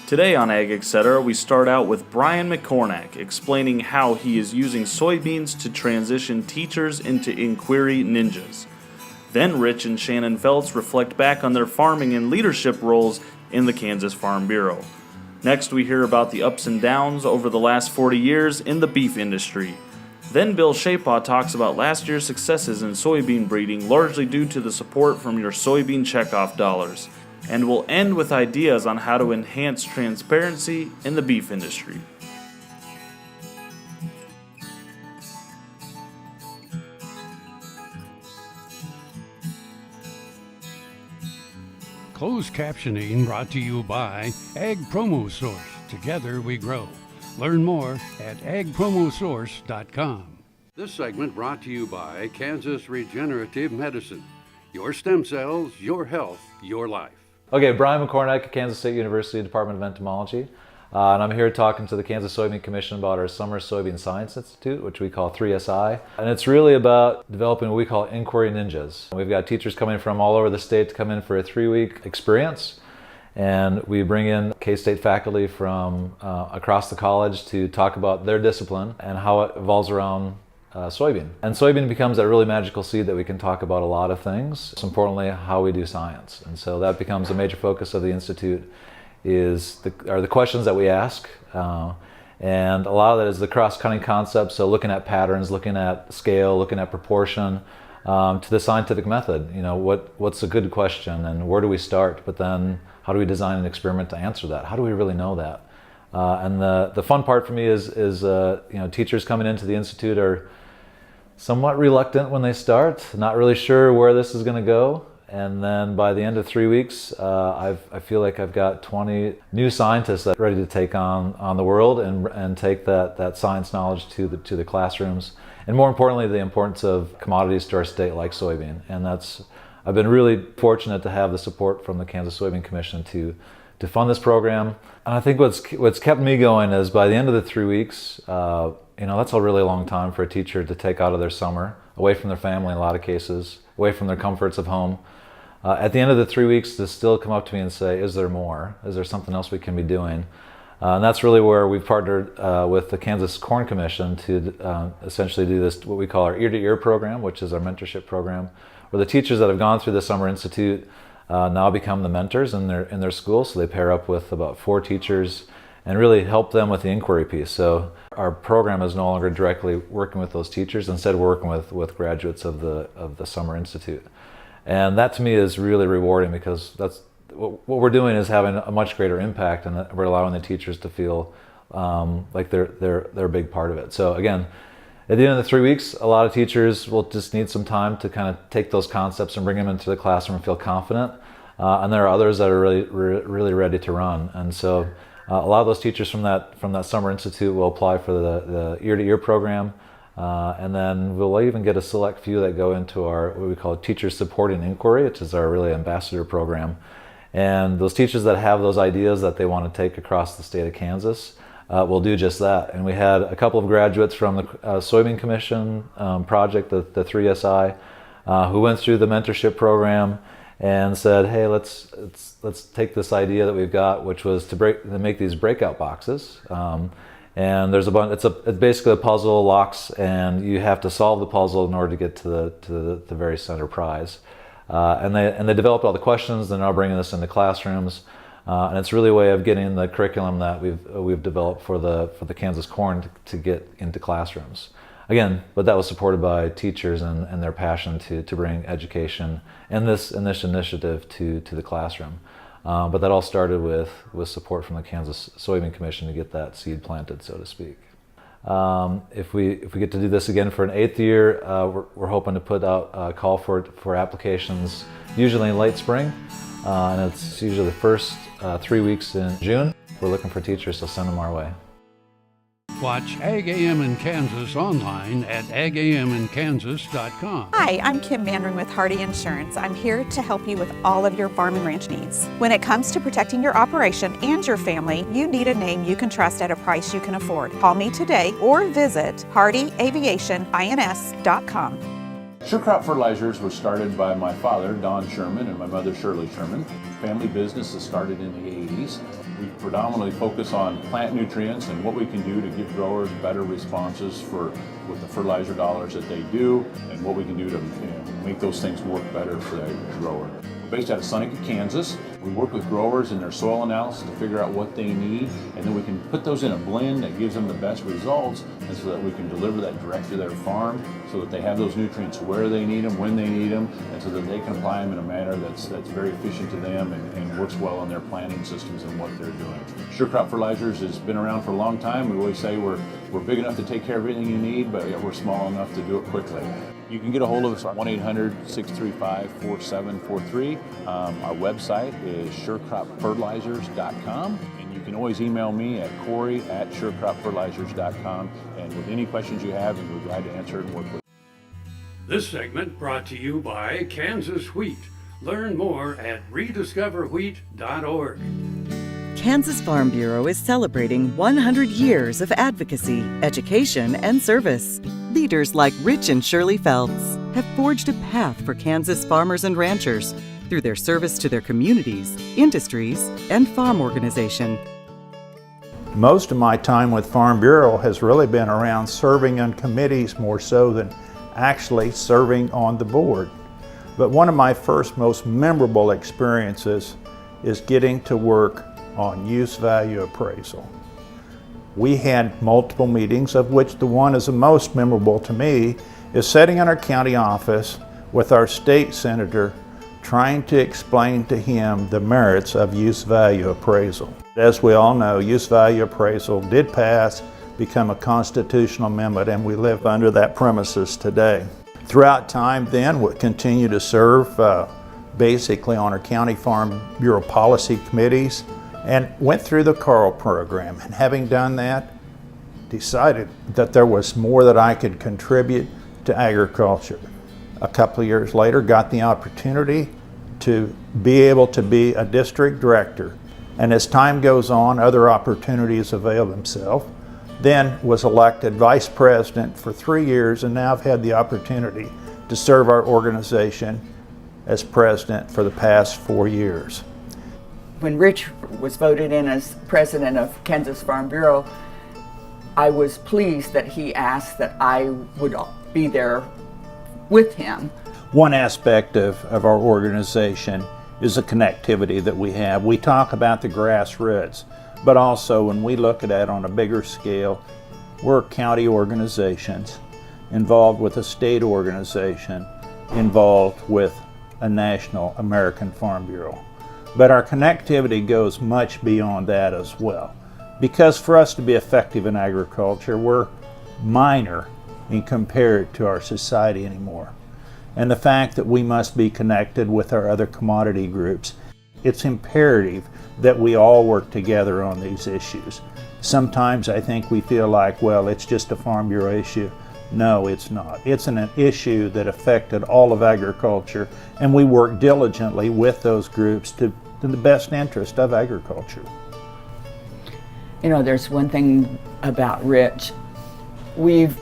Today on AGetc, we start out with Brian McCornack explaining how he is using soybeans to transition teachers into inquiry ninjas. Then Rich and Sharon Felts reflect back on their farming and leadership roles in the Kansas Farm Bureau. Next, we hear about the ups and downs over the last 40 years in the beef industry. Then Bill Schapaugh talks about last year's successes in soybean breeding, largely due to the support from your soybean checkoff dollars. And we'll end with ideas on how to enhance transparency in the beef industry. Closed captioning brought to you by Ag Promo Source. Together we grow. Learn more at agpromosource.com. This segment brought to you by Kansas Regenerative Medicine. Your stem cells, your health, your life. Okay, Brian McCornack at Kansas State University Department of Entomology. And I'm here talking to the Kansas Soybean Commission about our Summer Soybean Science Institute, which we call 3SI. And it's really about developing what we call inquiry ninjas. We've got teachers coming from all over the state to come in for a 3-week experience. And we bring in K-State faculty from across the college to talk about their discipline and how it evolves around soybean. And soybean becomes that really magical seed that we can talk about a lot of things. Most importantly, how we do science. And so that becomes a major focus of the Institute are the questions that we ask. And a lot of that is the cross-cutting concepts, so looking at patterns, looking at scale, looking at proportion, to the scientific method. You know, what's a good question and where do we start? But then how do we design an experiment to answer that? How do we really know that? And the fun part for me is teachers coming into the Institute are somewhat reluctant when they start, not really sure where this is going to go. And then by the end of 3 weeks, I feel like I've got 20 new scientists that are ready to take on the world and take that science knowledge to the classrooms. And more importantly, the importance of commodities to our state like soybean. And I've been really fortunate to have the support from the Kansas Soybean Commission to fund this program. And I think what's kept me going is by the end of the 3 weeks, that's a really long time for a teacher to take out of their summer, away from their family in a lot of cases, away from their comforts of home. At the end of the 3 weeks, to still come up to me and say, is there more? Is there something else we can be doing? And that's really where we've partnered with the Kansas Corn Commission to essentially do this, what we call our ear-to-ear program, which is our mentorship program, where the teachers that have gone through the Summer Institute now become the mentors in their school. So they pair up with about 4 teachers and really help them with the inquiry piece. So our program is no longer directly working with those teachers. Instead, we're working with graduates of the Summer Institute. And that to me is really rewarding because that's what we're doing is having a much greater impact, and we're allowing the teachers to feel like they're a big part of it. So again, at the end of the 3 weeks, a lot of teachers will just need some time to kind of take those concepts and bring them into the classroom and feel confident. And there are others that are really ready to run. And so a lot of those teachers from that Summer Institute will apply for the ear-to-ear program. And then we'll even get a select few that go into our, what we call Teacher Supporting Inquiry, which is our really ambassador program. And those teachers that have those ideas that they want to take across the state of Kansas will do just that. And we had a couple of graduates from the Soybean Commission project, the 3SI, who went through the mentorship program and said, hey, let's take this idea that we've got, which was to make these breakout boxes. And there's a bunch. It's basically a puzzle, locks, and you have to solve the puzzle in order to get to the very center prize. And they developed all the questions. They're now bringing this into classrooms, and it's really a way of getting the curriculum that we've developed for the Kansas Corn to get into classrooms. Again, but that was supported by teachers and their passion to bring education and this initiative to the classroom. But that all started with support from the Kansas Soybean Commission to get that seed planted, so to speak. If we get to do this again for an 8th year, we're hoping to put out a call for applications, usually in late spring, and it's usually the first 3 weeks in June. We're looking for teachers, so send them our way. Watch Ag AM in Kansas online at agaminkansas.com. Hi, I'm Kim Mandring with Hardy Insurance. I'm here to help you with all of your farm and ranch needs. When it comes to protecting your operation and your family, you need a name you can trust at a price you can afford. Call me today or visit hardyaviationins.com. SureCrop Fertilizers was started by my father, Don Sherman, and my mother, Shirley Sherman. Family business that started in the 80s. We predominantly focus on plant nutrients and what we can do to give growers better responses with the fertilizer dollars that they do, and what we can do to make those things work better for that grower. We're based out of Seneca, Kansas. We work with growers in their soil analysis to figure out what they need, and then we can put those in a blend that gives them the best results, and so that we can deliver that direct to their farm so that they have those nutrients where they need them, when they need them, and so that they can apply them in a manner that's very efficient to them and works well in their planting systems and what they're doing. Sure Crop Fertilizers has been around for a long time. We always say we're big enough to take care of everything you need, but we're small enough to do it quickly. You can get a hold of us at 1-800-635-4743. Our website is surecropfertilizers.com, and you can always email me at Corey@surecropfertilizers.com, and with any questions you have, we're glad to answer and work with you. This segment brought to you by Kansas Wheat. Learn more at rediscoverwheat.org. Kansas Farm Bureau is celebrating 100 years of advocacy, education, and service. Leaders like Rich and Shirley Felts have forged a path for Kansas farmers and ranchers through their service to their communities, industries, and farm organization. Most of my time with Farm Bureau has really been around serving on committees more so than actually serving on the board. But one of my first most memorable experiences is getting to work on use value appraisal. We had multiple meetings, of which the one is the most memorable to me is sitting in our county office with our state senator trying to explain to him the merits of use value appraisal. As we all know, use value appraisal did pass, become a constitutional amendment, and we live under that premises today. Throughout time then, we continue to serve basically on our County Farm Bureau policy committees, and went through the Carl program, and having done that, decided that there was more that I could contribute to agriculture. A couple of years later, got the opportunity to be able to be a district director, and as time goes on, other opportunities avail themselves. Then was elected vice president for 3 years, and now I've had the opportunity to serve our organization as president for the past 4 years. When Rich was voted in as president of Kansas Farm Bureau, I was pleased that he asked that I would be there with him. One aspect of our organization is the connectivity that we have. We talk about the grassroots, but also when we look at it on a bigger scale, we're county organizations involved with a state organization, involved with a national American Farm Bureau. But our connectivity goes much beyond that as well. Because for us to be effective in agriculture, we're minor in compared to our society anymore. And the fact that we must be connected with our other commodity groups, it's imperative that we all work together on these issues. Sometimes I think we feel like, well, it's just a Farm Bureau issue. No, it's not. It's an issue that affected all of agriculture, and we work diligently with those groups to the best interest of agriculture. You know, there's one thing about Rich. We've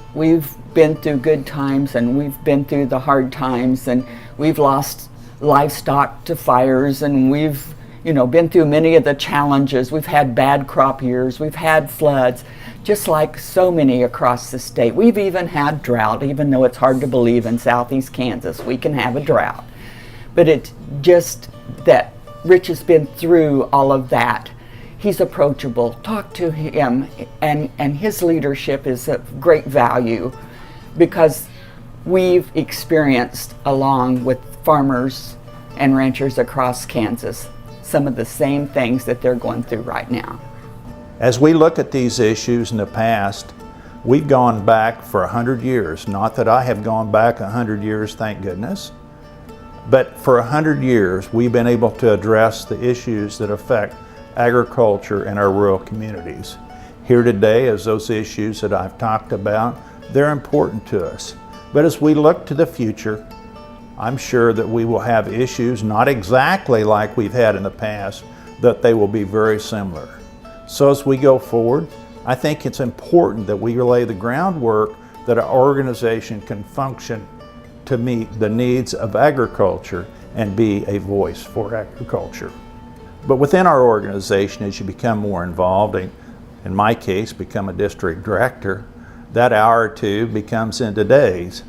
been through good times, and we've been through the hard times, and we've lost livestock to fires, and we've been through many of the challenges. We've had bad crop years, we've had floods, just like so many across the state. We've even had drought, even though it's hard to believe in southeast Kansas we can have a drought. But it's just that Rich has been through all of that. He's approachable. Talk to him, and his leadership is of great value because we've experienced, along with farmers and ranchers across Kansas, some of the same things that they're going through right now. As we look at these issues in the past, we've gone back for 100 years. Not that I have gone back 100 years, thank goodness. But for 100 years, we've been able to address the issues that affect agriculture in our rural communities. Here today, as those issues that I've talked about, they're important to us. But as we look to the future, I'm sure that we will have issues, not exactly like we've had in the past, that they will be very similar. So as we go forward, I think it's important that we lay the groundwork that our organization can function to meet the needs of agriculture and be a voice for agriculture. But within our organization, as you become more involved, in my case, become a district director, that hour or two becomes into days.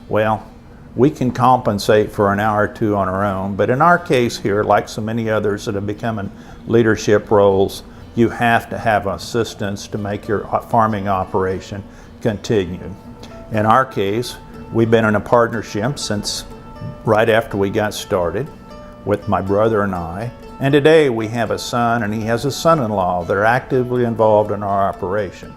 Well, we can compensate for an hour or two on our own, but in our case here, like so many others that have become in leadership roles, you have to have assistance to make your farming operation continue. In our case, we've been in a partnership since right after we got started with my brother and I. And today we have a son and he has a son-in-law that are actively involved in our operation.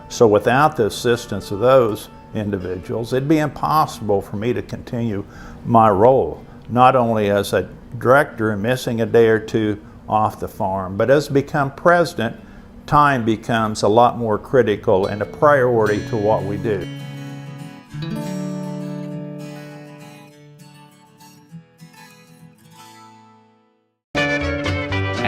So without the assistance of those individuals, it'd be impossible for me to continue my role, not only as a director and missing a day or two off the farm, but as become president, time becomes a lot more critical and a priority to what we do.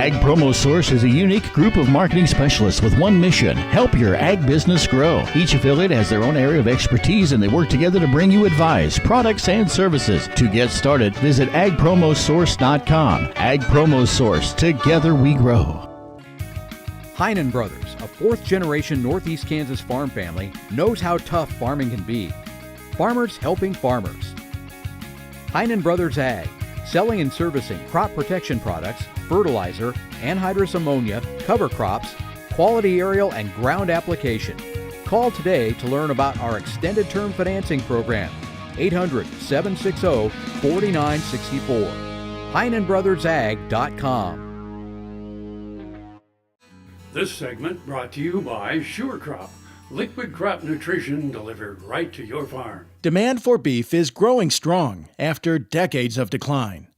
Ag Promo Source is a unique group of marketing specialists with one mission: help your ag business grow. Each affiliate has their own area of expertise and they work together to bring you advice, products, and services. To get started, visit agpromosource.com. Ag Promo Source, together we grow. Heinen Brothers, a fourth-generation Northeast Kansas farm family, knows how tough farming can be. Farmers helping farmers. Heinen Brothers Ag, selling and servicing crop protection products, fertilizer, anhydrous ammonia, cover crops, quality aerial and ground application. Call today to learn about our extended term financing program. 800-760-4964. HeinenBrothersAg.com. This segment brought to you by Sure Crop, liquid crop nutrition delivered right to your farm. Demand for beef is growing strong after decades of decline.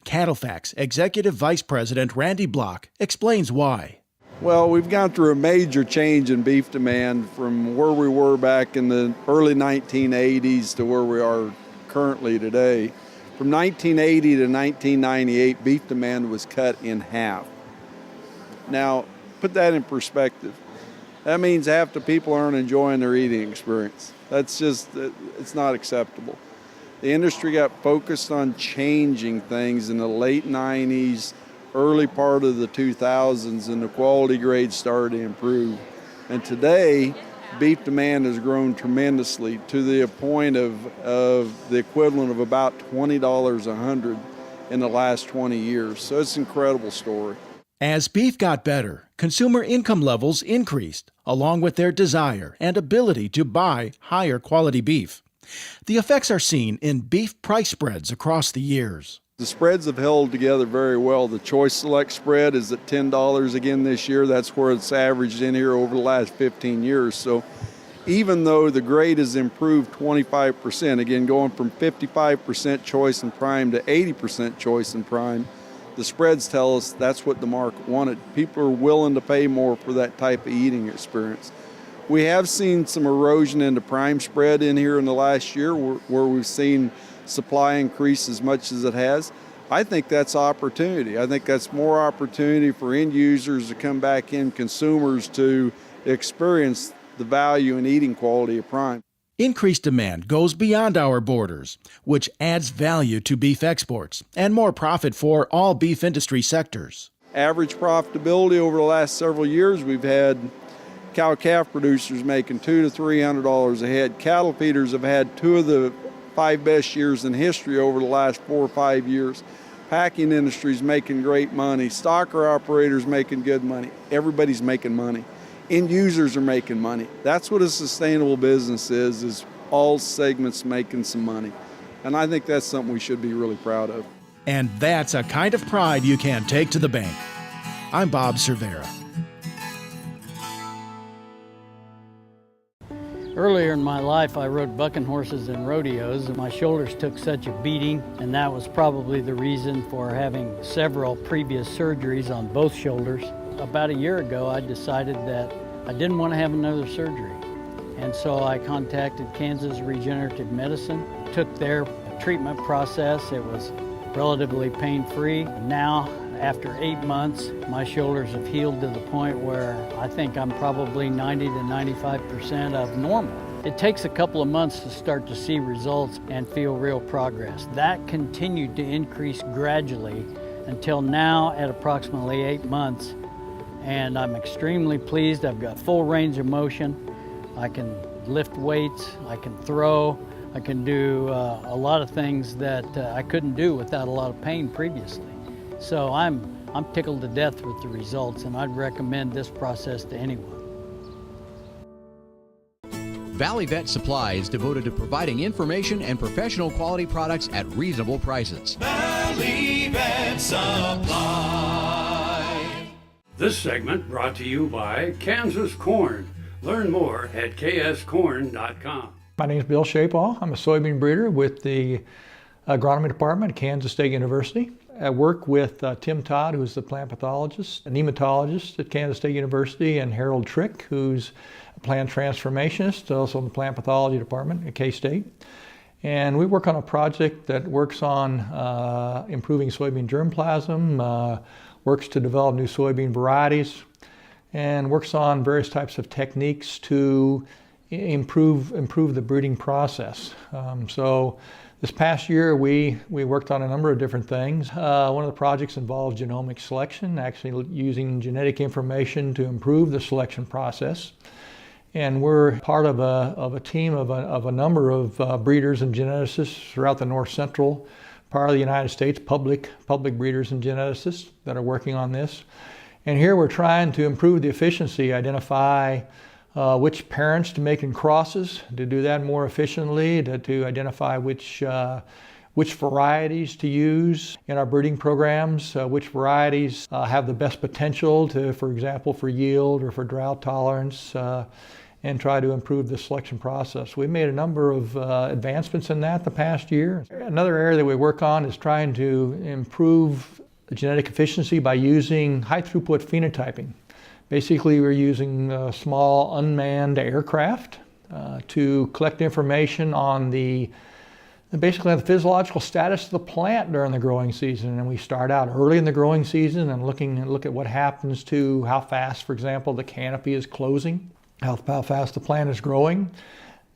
CattleFacts Executive Vice President Randy Block explains why. Well, we've gone through a major change in beef demand from where we were back in the early 1980s to where we are currently today. From 1980 to 1998, beef demand was cut in half. Now, put that in perspective. That means half the people aren't enjoying their eating experience. That's just, it's not acceptable. The industry got focused on changing things in the late 90s, early part of the 2000s, and the quality grades started to improve. And today, beef demand has grown tremendously to the point of the equivalent of about $20 a hundred in the last 20 years. So it's an incredible story. As beef got better, consumer income levels increased, along with their desire and ability to buy higher quality beef. The effects are seen in beef price spreads across the years. The spreads have held together very well. The Choice Select spread is at $10 again this year. That's where it's averaged in here over the last 15 years. So even though the grade has improved 25%, again going from 55% Choice and Prime to 80% Choice and Prime, the spreads tell us that's what the market wanted. People are willing to pay more for that type of eating experience. We have seen some erosion in the prime spread in here in the last year where we've seen supply increase as much as it has. I think that's opportunity. I think that's more opportunity for end users to come back in, consumers to experience the value in eating quality of prime. Increased demand goes beyond our borders, which adds value to beef exports and more profit for all beef industry sectors. Average profitability over the last several years, we've had cow-calf producers making $200 to $300 a head. Cattle feeders have had two of the 5 best years in history over the last 4 or 5 years. Packing industry's making great money. Stocker operators making good money. Everybody's making money. End users are making money. That's what a sustainable business is all segments making some money. And I think that's something we should be really proud of. And that's a kind of pride you can take to the bank. I'm Bob Cervera. Earlier in my life, I rode bucking horses in rodeos, and my shoulders took such a beating, and that was probably the reason for having several previous surgeries on both shoulders. About a year ago, I decided that I didn't want to have another surgery, and so I contacted Kansas Regenerative Medicine, took their treatment process. It was relatively pain-free. Now, after 8 months, my shoulders have healed to the point where I think I'm probably 90 to 95% of normal. It takes a couple of months to start to see results and feel real progress. That continued to increase gradually until now at approximately 8 months. And I'm extremely pleased. I've got full range of motion. I can lift weights, I can throw, I can do a lot of things that I couldn't do without a lot of pain previously. So I'm tickled to death with the results, and I'd recommend this process to anyone. Valley Vet Supply is devoted to providing information and professional quality products at reasonable prices. Valley Vet Supply. This segment brought to you by Kansas Corn. Learn more at kscorn.com. My name is Bill Schapaugh. I'm a soybean breeder with the agronomy department at Kansas State University. I work with Tim Todd, who's the plant pathologist, a nematologist at Kansas State University, and Harold Trick, who's a plant transformationist, also in the plant pathology department at K-State. And we work on a project that works on improving soybean germplasm, works to develop new soybean varieties, and works on various types of techniques to improve the breeding process. So this past year we worked on a number of different things. One of the projects involves genomic selection, actually using genetic information to improve the selection process. And we're part of a team of a number of breeders and geneticists throughout the north central part of the United States, public breeders and geneticists that are working on this. And here we're trying to improve the efficiency, identify which parents to make in crosses, to do that more efficiently, to identify which varieties to use in our breeding programs, which varieties have the best potential to, for example, for yield or for drought tolerance, and try to improve the selection process. We made a number of advancements in that the past year. Another area that we work on is trying to improve the genetic efficiency by using high throughput phenotyping. Basically, we're using small unmanned aircraft to collect information on the physiological status of the plant during the growing season. And we start out early in the growing season and look at what happens to how fast, for example, the canopy is closing, how fast the plant is growing.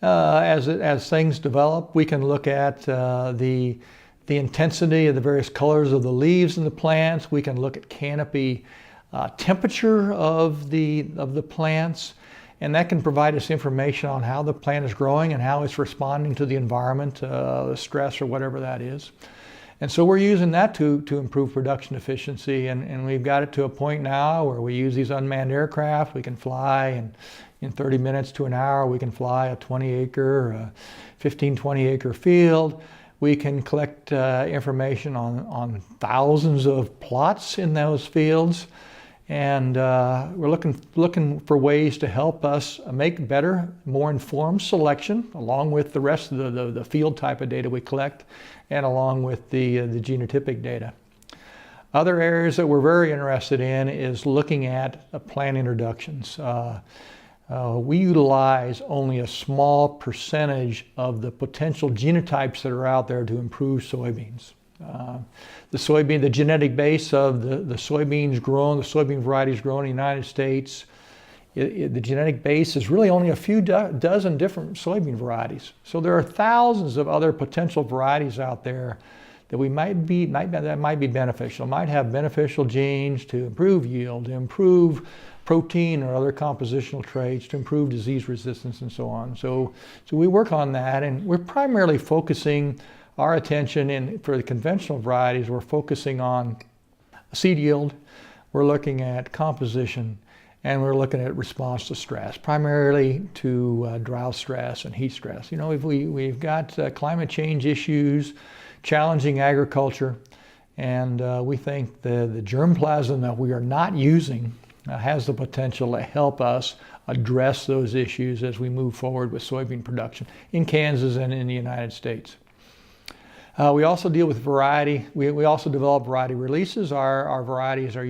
As things develop, we can look at the intensity of the various colors of the leaves in the plants. We can look at canopy temperature of the plants, and that can provide us information on how the plant is growing and how it's responding to the environment, the stress or whatever that is. And so we're using that to improve production efficiency, and we've got it to a point now where we use these unmanned aircraft. We can fly in 30 minutes to an hour. We can fly a 20 acre field. We can collect information on thousands of plots in those fields. And we're looking for ways to help us make better, more informed selection, along with the rest of the field type of data we collect, and along with the genotypic data. Other areas that we're very interested in is looking at plant introductions. We utilize only a small percentage of the potential genotypes that are out there to improve soybeans. The genetic base of the soybean varieties grown in the United States, the genetic base is really only a few dozen different soybean varieties. So there are thousands of other potential varieties out there that might be beneficial, might have beneficial genes to improve yield, to improve protein or other compositional traits, to improve disease resistance and so on. So we work on that, and we're primarily focusing our attention for the conventional varieties. We're focusing on seed yield, we're looking at composition, and we're looking at response to stress, primarily to drought stress and heat stress. You know, we've got climate change issues, challenging agriculture, and we think the germplasm that we are not using has the potential to help us address those issues as we move forward with soybean production in Kansas and in the United States. We also deal with variety. We also develop variety releases. Our varieties are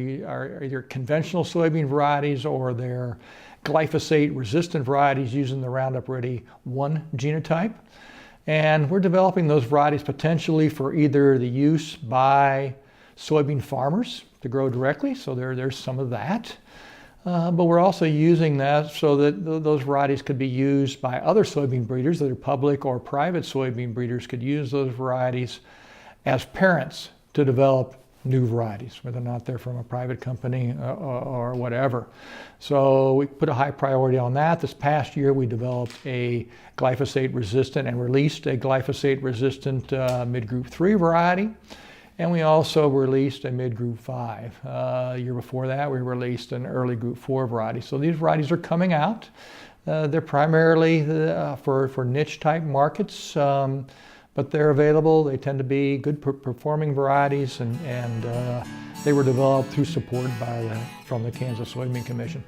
either conventional soybean varieties or they're glyphosate-resistant varieties using the Roundup Ready 1 genotype. And we're developing those varieties potentially for either the use by soybean farmers to grow directly, so there's some of that. But we're also using that so that those varieties could be used by other soybean breeders, that are public or private soybean breeders could use those varieties as parents to develop new varieties, whether or not they're from a private company or whatever. So we put a high priority on that. This past year we developed a glyphosate resistant and released a glyphosate resistant mid-group 3 variety. And we also released a mid-group 5. A year before that we released an early group 4 variety. So these varieties are coming out. They're primarily for niche type markets, but they're available. They tend to be good performing varieties, and they were developed through support from the Kansas Soybean Commission.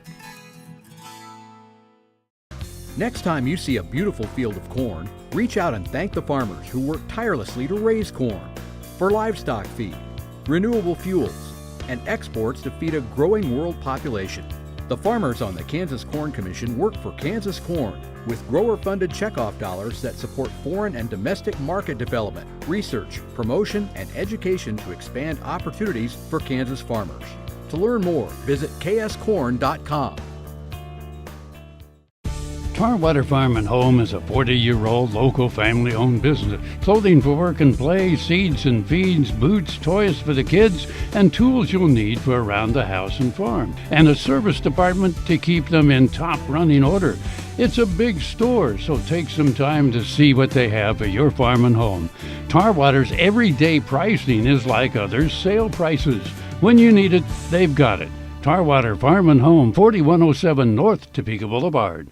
Next time you see a beautiful field of corn, reach out and thank the farmers who work tirelessly to raise corn for livestock feed, renewable fuels, and exports to feed a growing world population. The farmers on the Kansas Corn Commission work for Kansas Corn with grower-funded checkoff dollars that support foreign and domestic market development, research, promotion, and education to expand opportunities for Kansas farmers. To learn more, visit kscorn.com. Tarwater Farm and Home is a 40-year-old local family-owned business. Clothing for work and play, seeds and feeds, boots, toys for the kids, and tools you'll need for around the house and farm. And a service department to keep them in top running order. It's a big store, so take some time to see what they have for your farm and home. Tarwater's everyday pricing is like others' sale prices. When you need it, they've got it. Tarwater Farm and Home, 4107 North Topeka Boulevard.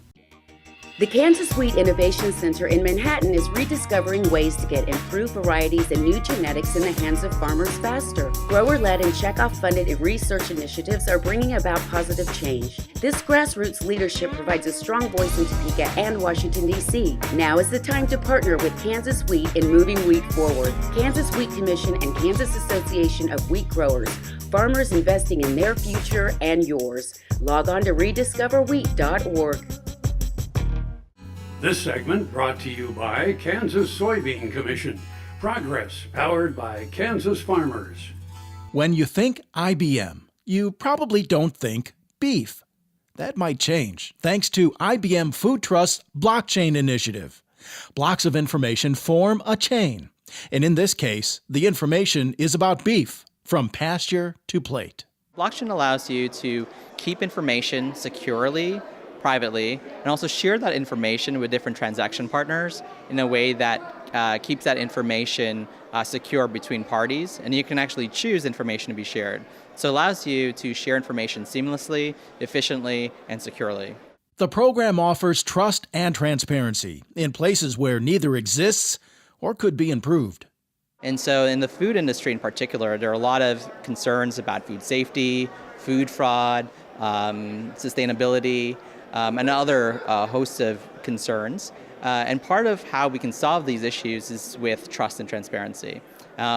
The Kansas Wheat Innovation Center in Manhattan is rediscovering ways to get improved varieties and new genetics in the hands of farmers faster. Grower-led and checkoff-funded research initiatives are bringing about positive change. This grassroots leadership provides a strong voice in Topeka and Washington, D.C. Now is the time to partner with Kansas Wheat in moving wheat forward. Kansas Wheat Commission and Kansas Association of Wheat Growers. Farmers investing in their future and yours. Log on to rediscoverwheat.org. This segment brought to you by Kansas Soybean Commission. Progress powered by Kansas farmers. When you think IBM, you probably don't think beef. That might change thanks to IBM Food Trust's blockchain initiative. Blocks of information form a chain. And in this case, the information is about beef, from pasture to plate. Blockchain allows you to keep information securely, privately, and also share that information with different transaction partners in a way that keeps that information secure between parties, and you can actually choose information to be shared. So it allows you to share information seamlessly, efficiently, and securely. The program offers trust and transparency in places where neither exists or could be improved. And so in the food industry in particular, there are a lot of concerns about food safety, food fraud, sustainability, and other hosts of concerns. And part of how we can solve these issues is with trust and transparency.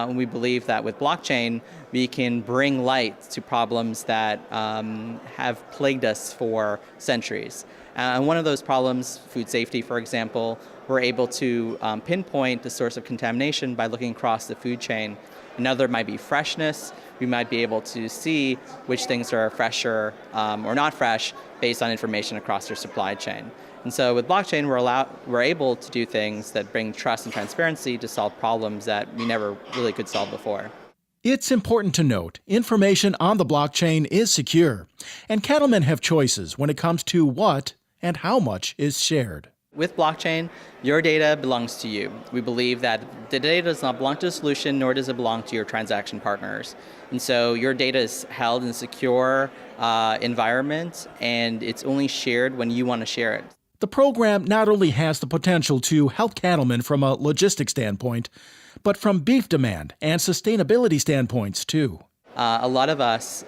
We believe that with blockchain, we can bring light to problems that have plagued us for centuries. And one of those problems, food safety, for example, we're able to pinpoint the source of contamination by looking across the food chain. Another might be freshness. We might be able to see which things are fresher or not fresh based on information across their supply chain. And so with blockchain, we're able to do things that bring trust and transparency to solve problems that we never really could solve before. It's important to note, information on the blockchain is secure, and cattlemen have choices when it comes to what and how much is shared. With blockchain, your data belongs to you. We believe that the data does not belong to the solution, nor does it belong to your transaction partners. And so your data is held in a secure environment, and it's only shared when you want to share it. The program not only has the potential to help cattlemen from a logistics standpoint, but from beef demand and sustainability standpoints too. A lot of us,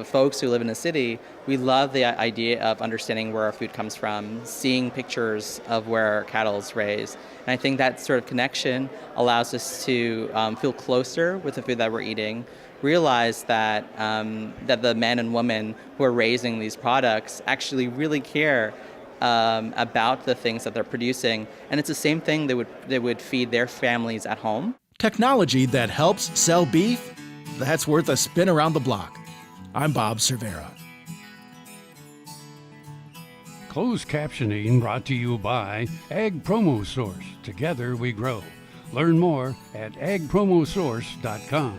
folks who live in the city, we love the idea of understanding where our food comes from, seeing pictures of where our cattle is raised. And I think that sort of connection allows us to feel closer with the food that we're eating, realize that, that the men and women who are raising these products actually really care about the things that they're producing. And it's the same thing they would feed their families at home. Technology that helps sell beef? That's worth a spin around the block. I'm Bob Cervera. Closed captioning brought to you by Ag Promo Source. Together we grow. Learn more at agpromosource.com.